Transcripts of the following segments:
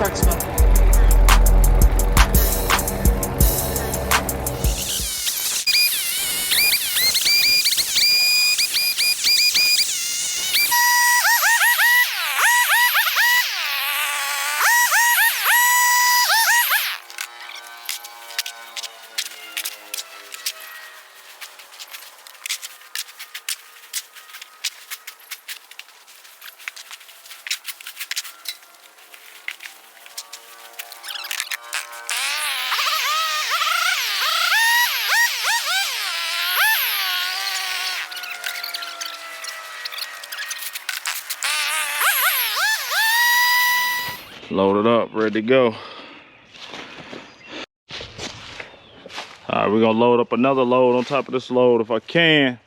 start smoking. Loaded up, ready to go. All right, we're gonna load up another load on top of this load if I can.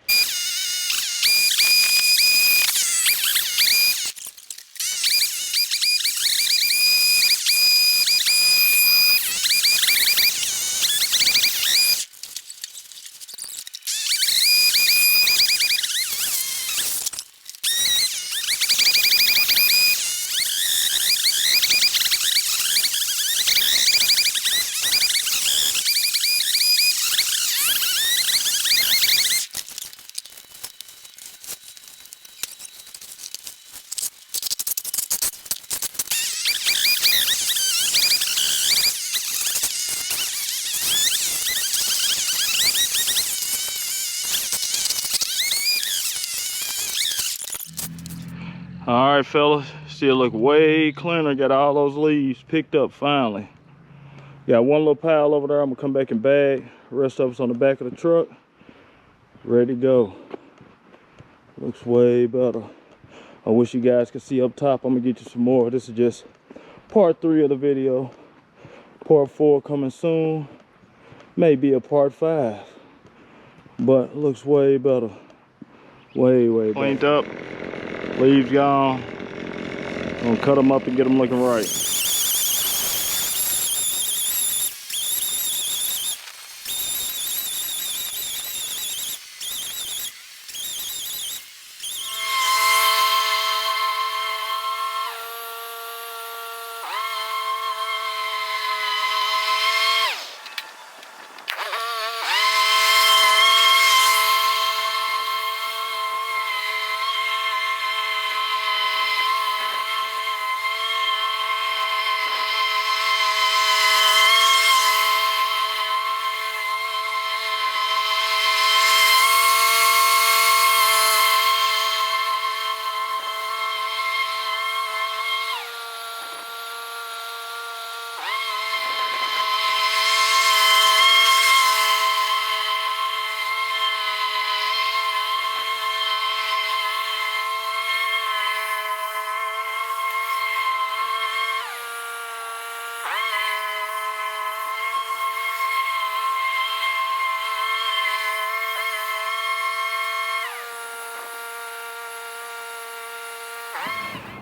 All right, fellas, still look way cleaner. Got all those leaves picked up finally. Got one little pile over there. I'm gonna come back and bag. The rest of it's on the back of the truck. Ready to go. Looks way better. I wish you guys could see up top. I'm gonna get you some more. This is just part 3 of the video. Part 4 coming soon. Maybe a part 5. But looks way better. Way better. Cleaned up. Leaves gone. I'm gonna cut them up and get them looking right.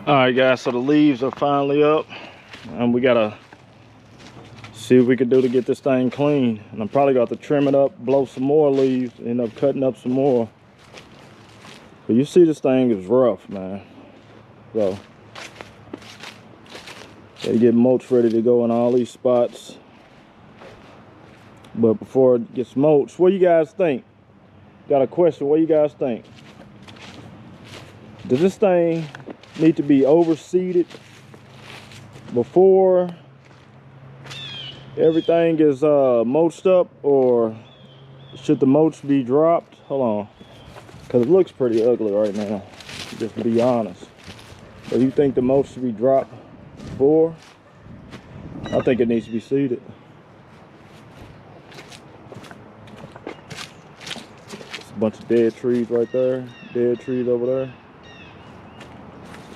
All right, guys, so the leaves are finally up, and we gotta see what we can do to get this thing clean. And I'm probably gonna have to trim it up, blow some more leaves, end up cutting up some more. But you see this thing is rough, man. So gotta get mulch ready to go in all these spots. But before it gets mulched, what do you guys think? Got a question, what do you guys think? Does this thing need to be overseeded before everything is mulched up, or should the mulch be dropped? Hold on, because it looks pretty ugly right now, just to be honest. So you think the mulch should be dropped before? I think it needs to be seeded. There's a bunch of dead trees right there, dead trees over there.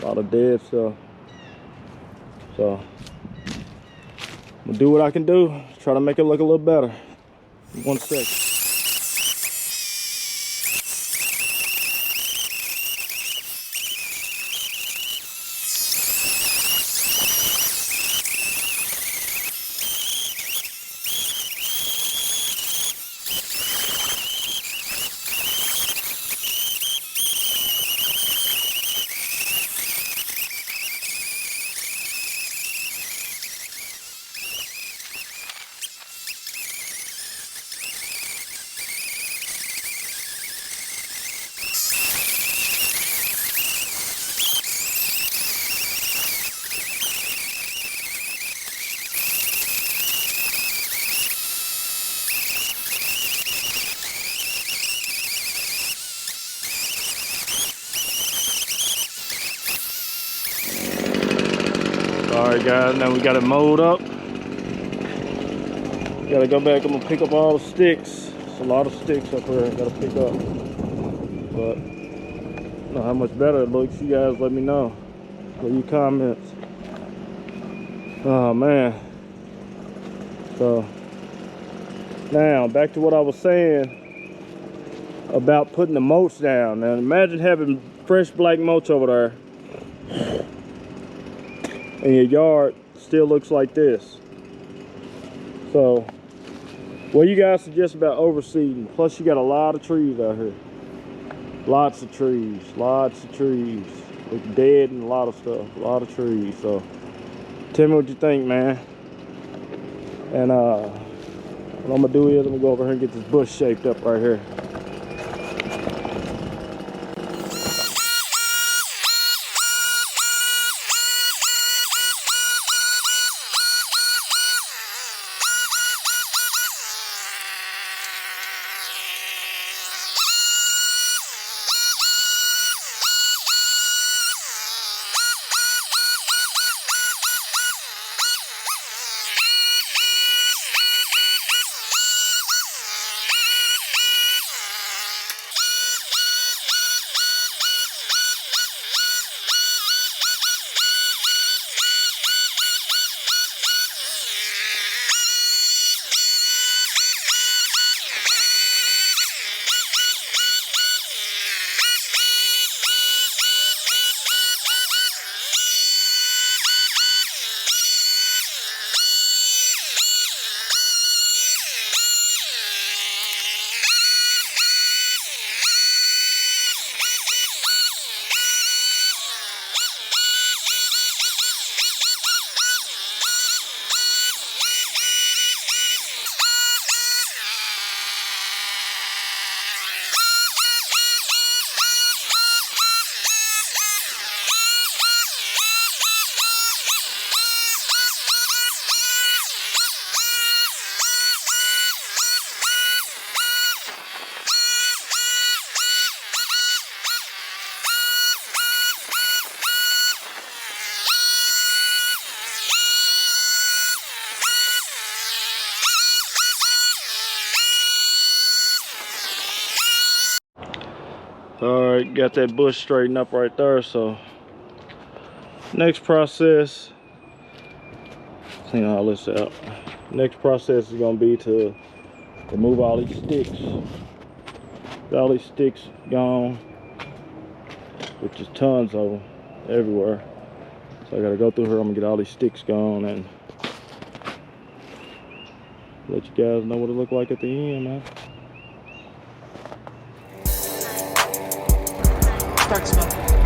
A lot of dead stuff. So I'm gonna do what I can do, try to make it look a little better. 1 second. All right, guys, now we got it mowed up. Gotta go back. I'm gonna pick up all the sticks. It's a lot of sticks up here I gotta pick up. But I don't know how much better it looks. You guys let me know. Leave your comments. Oh man. So now back to what I was saying about putting the mulch down. Now imagine having fresh black mulch over there and your yard still looks like this. So what you guys suggest about overseeding? Plus you got a lot of trees out here. Lots of trees. Look dead and a lot of stuff. A lot of trees. So tell me what you think, man. And what I'm gonna do is I'm gonna go over here and get this bush shaped up right here. All right, got that bush straightened up right there. So next process, clean all this out. Next process is gonna be to remove all these sticks. Got all these sticks gone, which is tons of them everywhere. So I gotta go through here. I'm gonna get all these sticks gone and let you guys know what it looked like at the end, man. Start smoking.